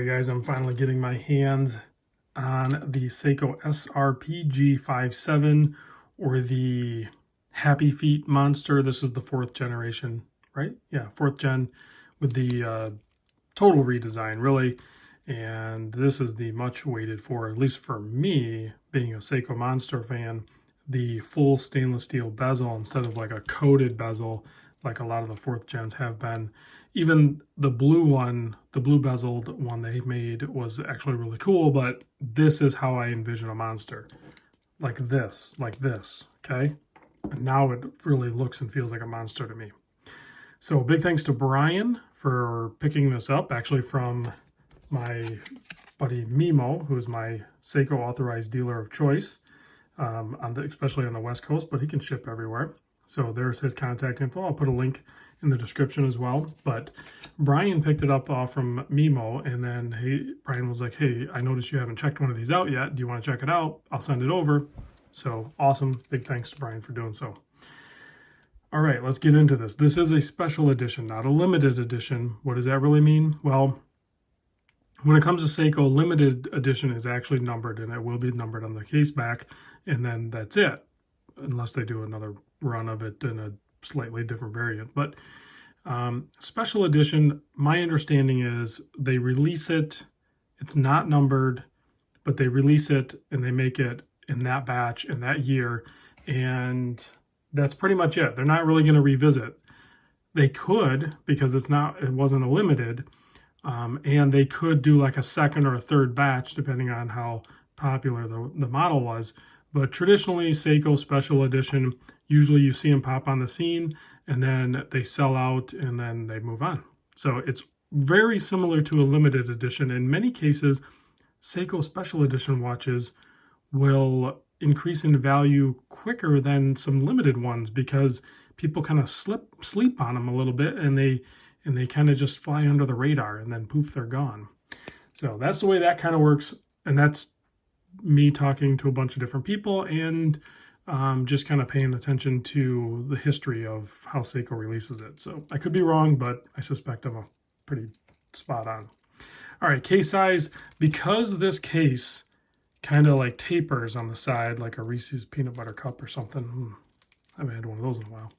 Alright guys, I'm finally getting my hands on the Seiko srpg57 or the Happy Feet monster. This is the 4th generation, right? Yeah, 4th gen with the total redesign, really. And this is the much waited for, at least for me, being a Seiko monster fan, the full stainless steel bezel instead of like a coated bezel like a lot of the 4th gens have been. Even the blue one, the blue bezeled one they made was actually really cool, but this is how I envision a monster. Like this, okay? And now it really looks and feels like a monster to me. So big thanks to Brian for picking this up, actually from my buddy Mimo, who's my Seiko authorized dealer of choice, especially on the West Coast, but he can ship everywhere. So there's his contact info. I'll put a link in the description as well. But Brian picked it up from Mimo, and then Brian was like, hey, I noticed you haven't checked one of these out yet. Do you want to check it out? I'll send it over. So awesome. Big thanks to Brian for doing so. All right, let's get into this. This is a special edition, not a limited edition. What does that really mean? Well, when it comes to Seiko, limited edition is actually numbered, and it will be numbered on the case back, and then that's it, unless they do another run of it in a slightly different variant. But special edition, my understanding is they release it, it's not numbered, but they release it and they make it in that batch in that year, and that's pretty much it. They're not really going to revisit. They could, because it wasn't a limited, and they could do like a second or a third batch depending on how popular the model was. But traditionally, Seiko special edition, usually you see them pop on the scene and then they sell out and then they move on. So it's very similar to a limited edition. In many cases, Seiko special edition watches will increase in value quicker than some limited ones because people kind of sleep on them a little bit, and they kind of just fly under the radar, and then poof, they're gone. So that's the way that kind of works, and that's me talking to a bunch of different people and just kind of paying attention to the history of how Seiko releases it. So I could be wrong, but I suspect I'm pretty spot on. All right, case size. Because this case kind of like tapers on the side like a Reese's peanut butter cup or something. I haven't had one of those in a while.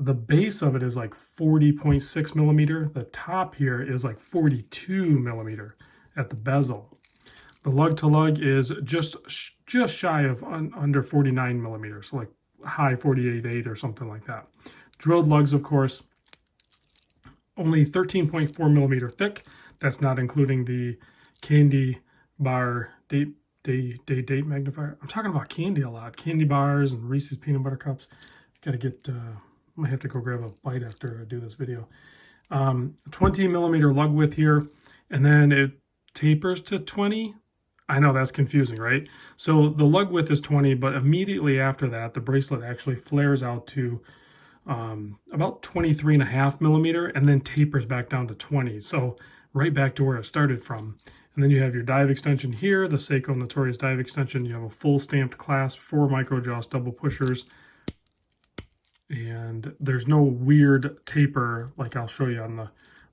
The base of it is like 40.6 millimeter. The top here is like 42 millimeter at the bezel. The lug to lug is just shy of under 49 millimeters, so like high 48.8 or something like that. Drilled lugs, of course, only 13.4 millimeter thick. That's not including the candy bar date magnifier. I'm talking about candy a lot. Candy bars and Reese's peanut butter cups. Gotta get, might have to go grab a bite after I do this video. 20 millimeter lug width here, and then it tapers to 20. I know that's confusing, right? So the lug width is 20, but immediately after that, the bracelet actually flares out to about 23.5 millimeter and then tapers back down to 20. So right back to where it started from. And then you have your dive extension here, the Seiko Notorious dive extension. You have a full stamped clasp, 4 micro joust double pushers. And there's no weird taper like I'll show you on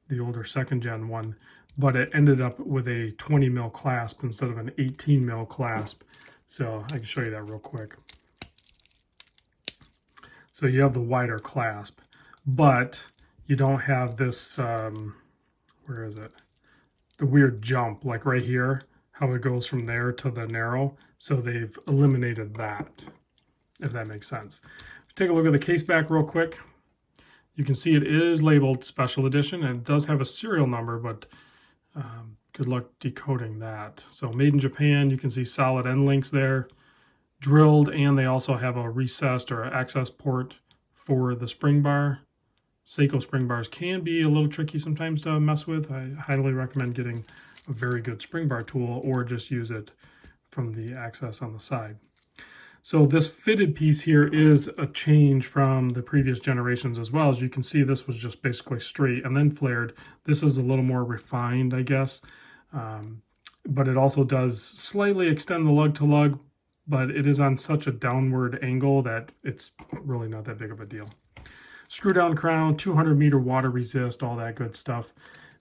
the older 2nd gen one. But it ended up with a 20 mil clasp instead of an 18 mil clasp. So I can show you that real quick. So you have the wider clasp, but you don't have this, where is it? The weird jump, like right here, how it goes from there to the narrow. So they've eliminated that, if that makes sense. Take a look at the case back real quick. You can see it is labeled special edition, and it does have a serial number, but good luck decoding that. So made in Japan, you can see solid end links there, drilled, and they also have a recessed or access port for the spring bar. Seiko spring bars can be a little tricky sometimes to mess with. I highly recommend getting a very good spring bar tool or just use it from the access on the side. So this fitted piece here is a change from the previous generations as well. As you can see, this was just basically straight and then flared. This is a little more refined, I guess. But it also does slightly extend the lug to lug, but it is on such a downward angle that it's really not that big of a deal. Screw down crown, 200 meter water resist, all that good stuff.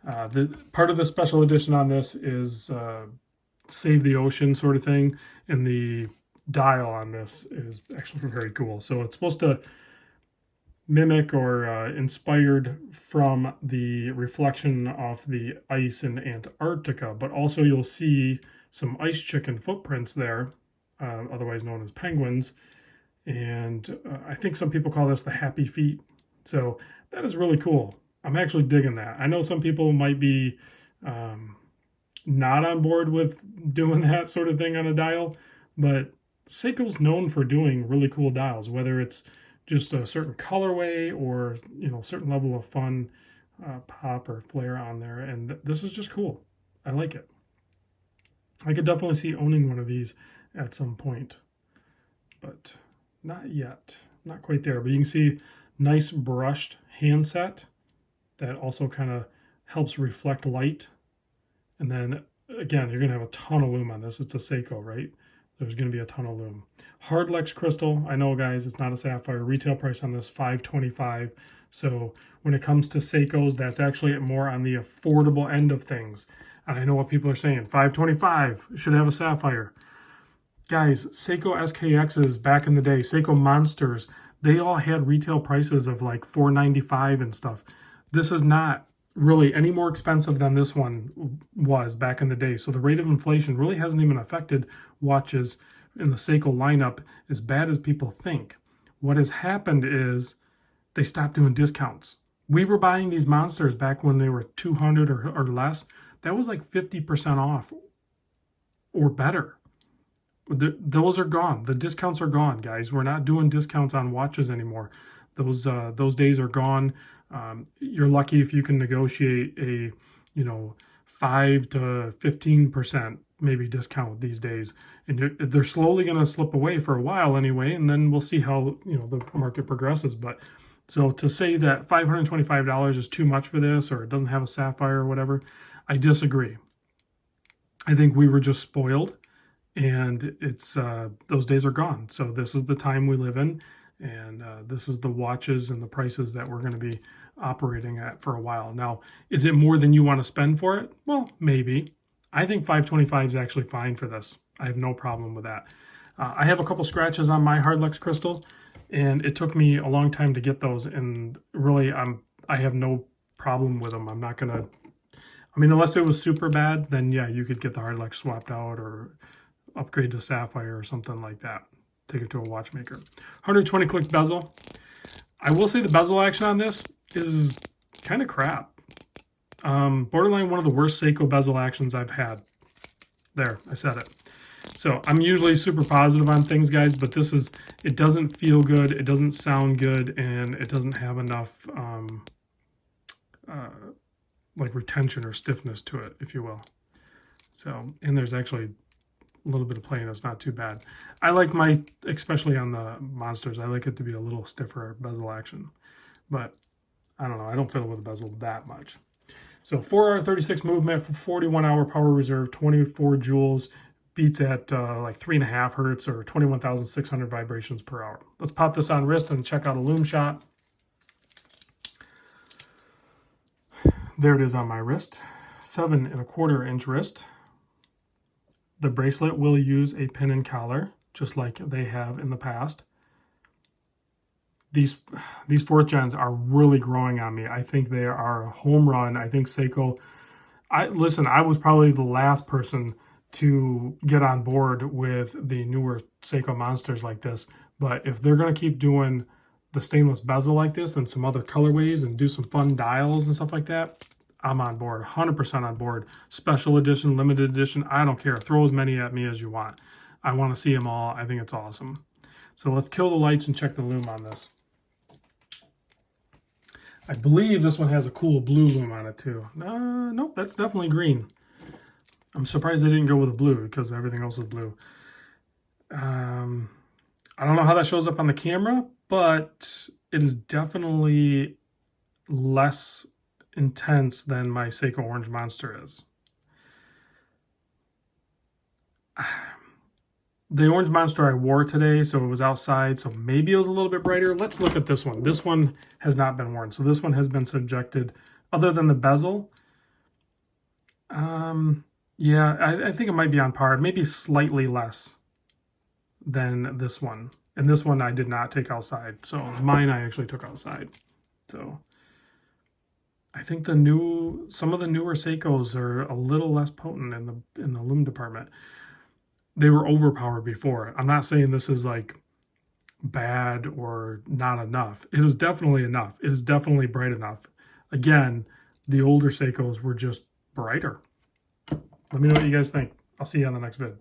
The part of the special edition on this is Save the Ocean sort of thing, and the dial on this is actually very cool. So it's supposed to mimic or inspired from the reflection of the ice in Antarctica, but also you'll see some ice chicken footprints there, otherwise known as penguins. And I think some people call this the happy feet. So that is really cool. I'm actually digging that. I know some people might be not on board with doing that sort of thing on a dial, but Seiko's known for doing really cool dials, whether it's just a certain colorway or, you know, a certain level of fun pop or flair on there. And this is just cool. I like it. I could definitely see owning one of these at some point, but not yet. Not quite there, but you can see nice brushed handset that also kind of helps reflect light. And then again, you're going to have a ton of lume on this. It's a Seiko, right? There's going to be a ton of lume. Hardlex crystal. I know, guys, it's not a sapphire. Retail price on this $525. So when it comes to Seikos, that's actually more on the affordable end of things. And I know what people are saying. $525 should have a sapphire. Guys, Seiko SKXs back in the day, Seiko Monsters, they all had retail prices of like $495 and stuff. This is not really any more expensive than this one was back in the day. So the rate of inflation really hasn't even affected watches in the Seiko lineup as bad as people think. What has happened is they stopped doing discounts. We were buying these monsters back when they were $200 or less. That was like 50% off or better. Those are gone. The discounts are gone, guys. We're not doing discounts on watches anymore. Those days are gone. You're lucky if you can negotiate a, 5 to 15% maybe discount these days, and they're slowly going to slip away for a while anyway, and then we'll see how the market progresses. But so to say that $525 is too much for this, or it doesn't have a sapphire or whatever, I disagree. I think we were just spoiled, and it's those days are gone. So this is the time we live in. And this is the watches and the prices that we're going to be operating at for a while. Now, is it more than you want to spend for it? Well, maybe. I think $525 is actually fine for this. I have no problem with that. I have a couple scratches on my Hardlex crystal, and it took me a long time to get those. And really, I have no problem with them. I'm not going to, unless it was super bad, then yeah, you could get the Hardlex swapped out or upgrade to sapphire or something like that. Take it to a watchmaker. 120 click bezel. I will say the bezel action on this is kind of crap. Borderline one of the worst Seiko bezel actions I've had. There, I said it. So I'm usually super positive on things, guys, but it doesn't feel good, it doesn't sound good, and it doesn't have enough like retention or stiffness to it, if you will. So, and there's actually a little bit of play, and it's not too bad. I like especially on the monsters, I like it to be a little stiffer bezel action, but I don't know, I don't fiddle with the bezel that much. So 4R36 movement for 41-hour power reserve, 24 joules, beats at like 3.5 hertz or 21,600 vibrations per hour. Let's pop this on wrist and check out a lume shot. There it is on my wrist, 7¼ inch wrist. The bracelet will use a pin and collar, just like they have in the past. These 4th gens are really growing on me. I think they are a home run. I think Seiko, I was probably the last person to get on board with the newer Seiko monsters like this. But if they're going to keep doing the stainless bezel like this and some other colorways and do some fun dials and stuff like that, I'm on board, 100% on board. Special edition, limited edition, I don't care. Throw as many at me as you want. I want to see them all. I think it's awesome. So let's kill the lights and check the lume on this. I believe this one has a cool blue lume on it too. Nope, that's definitely green. I'm surprised they didn't go with a blue because everything else is blue. I don't know how that shows up on the camera, but it is definitely less intense than my Seiko Orange Monster is. The Orange Monster I wore today, so it was outside, so maybe it was a little bit brighter. Let's look at this one. This one has not been worn, so this one has been subjected, other than the bezel, Yeah, I think it might be on par, maybe slightly less than this one. And this one I did not take outside. So mine I actually took outside. So I think some of the newer Seikos are a little less potent in the lume department. They were overpowered before. I'm not saying this is like bad or not enough. It is definitely enough. It is definitely bright enough. Again, the older Seikos were just brighter. Let me know what you guys think. I'll see you on the next vid.